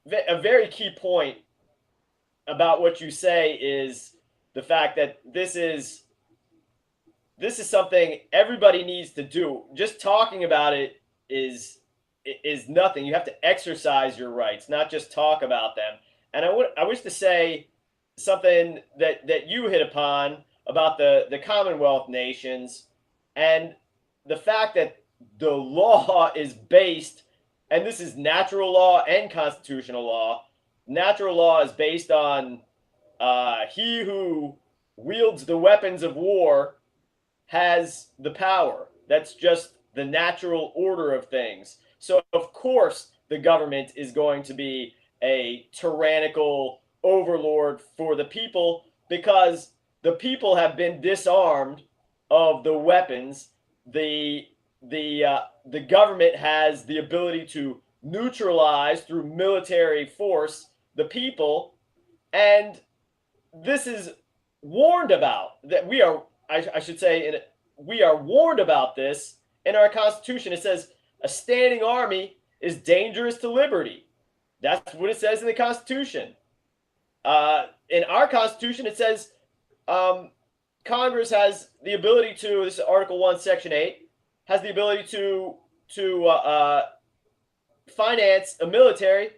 a very key point about what you say is the fact that this is something everybody needs to do. Just talking about it is nothing. You have to exercise your rights, not just talk about them. And I wish to say something that you hit upon about the Commonwealth nations and the fact that the law is based, and this is natural law and constitutional law. Natural law is based on he who wields the weapons of war has the power. That's just the natural order of things. So, of course, the government is going to be a tyrannical overlord for the people because the people have been disarmed of the weapons. The government has the ability to neutralize through military force the people, and this is warned about that we are I should say we are warned about this in our constitution. It says a standing army is dangerous to liberty. That's what it says in the constitution. In our constitution it says Congress has the ability to, this is Article 1 Section 8, has the ability to finance a military,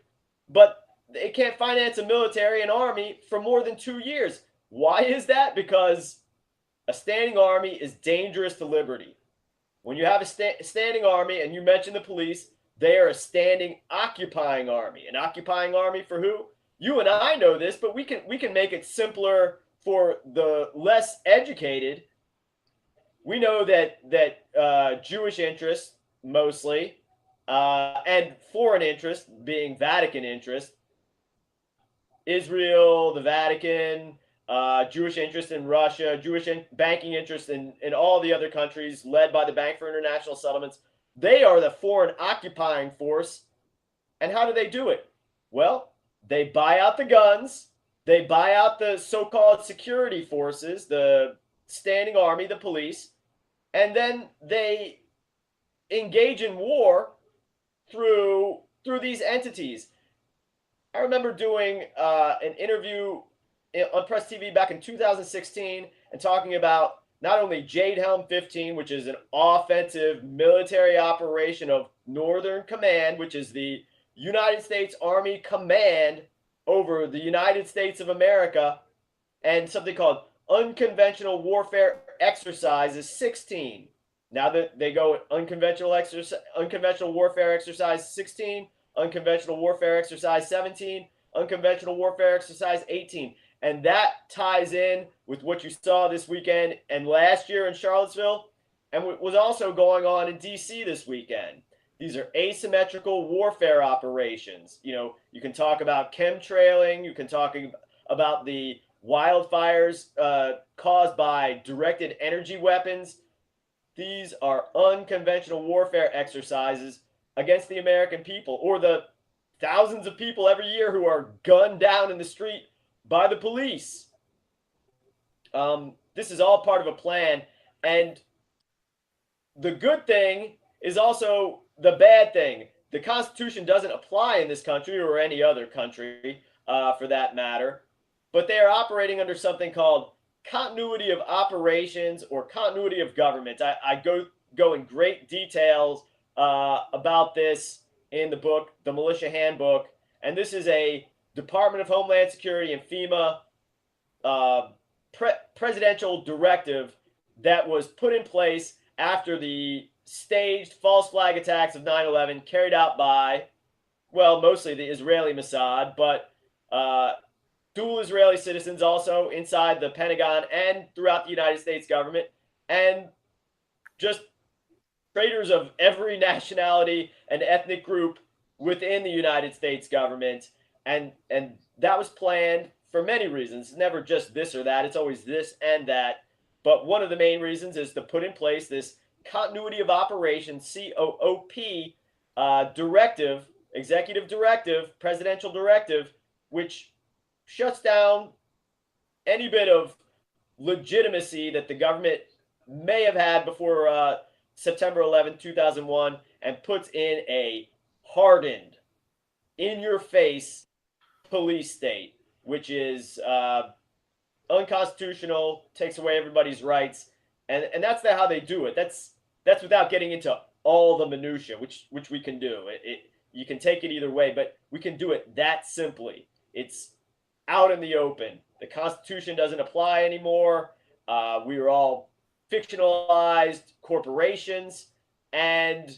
but it can't finance a military and army for more than 2 years. Why is that? Because a standing army is dangerous to liberty. When you have a standing army, and you mentioned the police, they are a standing occupying army. An occupying army for who? You and I know this, but we can make it simpler for the less educated. We know that Jewish interests mostly, and foreign interests being Vatican interests, Israel, the Vatican, Jewish interest in Russia, Jewish banking interest in all the other countries led by the Bank for International Settlements. They are the foreign occupying force. And how do they do it? Well, they buy out the guns, they buy out the so-called security forces, the standing army, the police, and then they engage in war through these entities. I remember doing an interview on Press TV back in 2016 and talking about not only Jade Helm 15, which is an offensive military operation of Northern Command, which is the United States Army Command over the United States of America, and something called Unconventional Warfare Exercises 16. Now that they go unconventional warfare exercise 16, unconventional warfare exercise 17, unconventional warfare exercise 18. And that ties in with what you saw this weekend and last year in Charlottesville, and what was also going on in D.C. this weekend. These are asymmetrical warfare operations. You can talk about chemtrailing. You can talk about the wildfires caused by directed energy weapons. These are unconventional warfare exercises against the American people, or the thousands of people every year who are gunned down in the street by the police. This is all part of a plan, and the good thing is also the bad thing. The Constitution doesn't apply in this country or any other country, for that matter, but they are operating under something called continuity of operations or continuity of government. I go in great details about this in the book, the Militia Handbook, and this is a Department of Homeland Security and FEMA presidential directive that was put in place after the staged false flag attacks of 9/11 carried out by, well, mostly the Israeli Mossad, but dual Israeli citizens also inside the Pentagon and throughout the United States government, and just traitors of every nationality and ethnic group within the United States government. And that was planned for many reasons. It's never just this or that. It's always this and that. But one of the main reasons is to put in place this continuity of operations, COOP, directive, executive directive, presidential directive, which shuts down any bit of legitimacy that the government may have had before September 11, 2001, and puts in a hardened in-your-face police state, which is unconstitutional, takes away everybody's rights, and that's how they do it. That's without getting into all the minutia, which we can do. You can take it either way, but we can do it that simply. It's out in the open. The Constitution doesn't apply anymore. We are all fictionalized corporations, and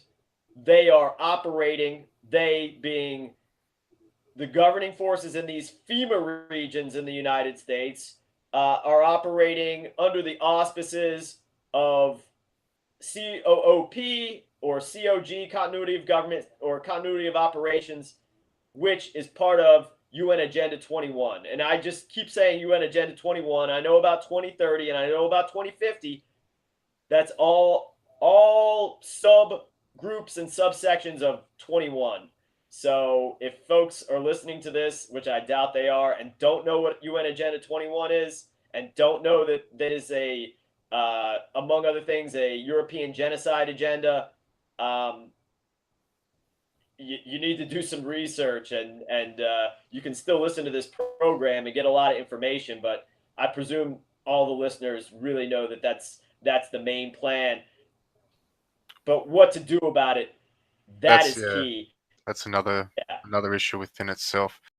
they are operating. They being the governing forces in these FEMA regions in the United States are operating under the auspices of COOP or COG, continuity of government or continuity of operations, which is part of UN Agenda 21. And I just keep saying UN Agenda 21. I know about 2030 and I know about 2050. That's all subgroups and subsections of 21. So if folks are listening to this, which I doubt they are, and don't know what UN Agenda 21 is, and don't know that that is a, among other things, a European genocide agenda, you need to do some research, and you can still listen to this program and get a lot of information. But I presume all the listeners really know that that's the main plan. But what to do about it, that That's is key. that's another Yeah. another issue within itself.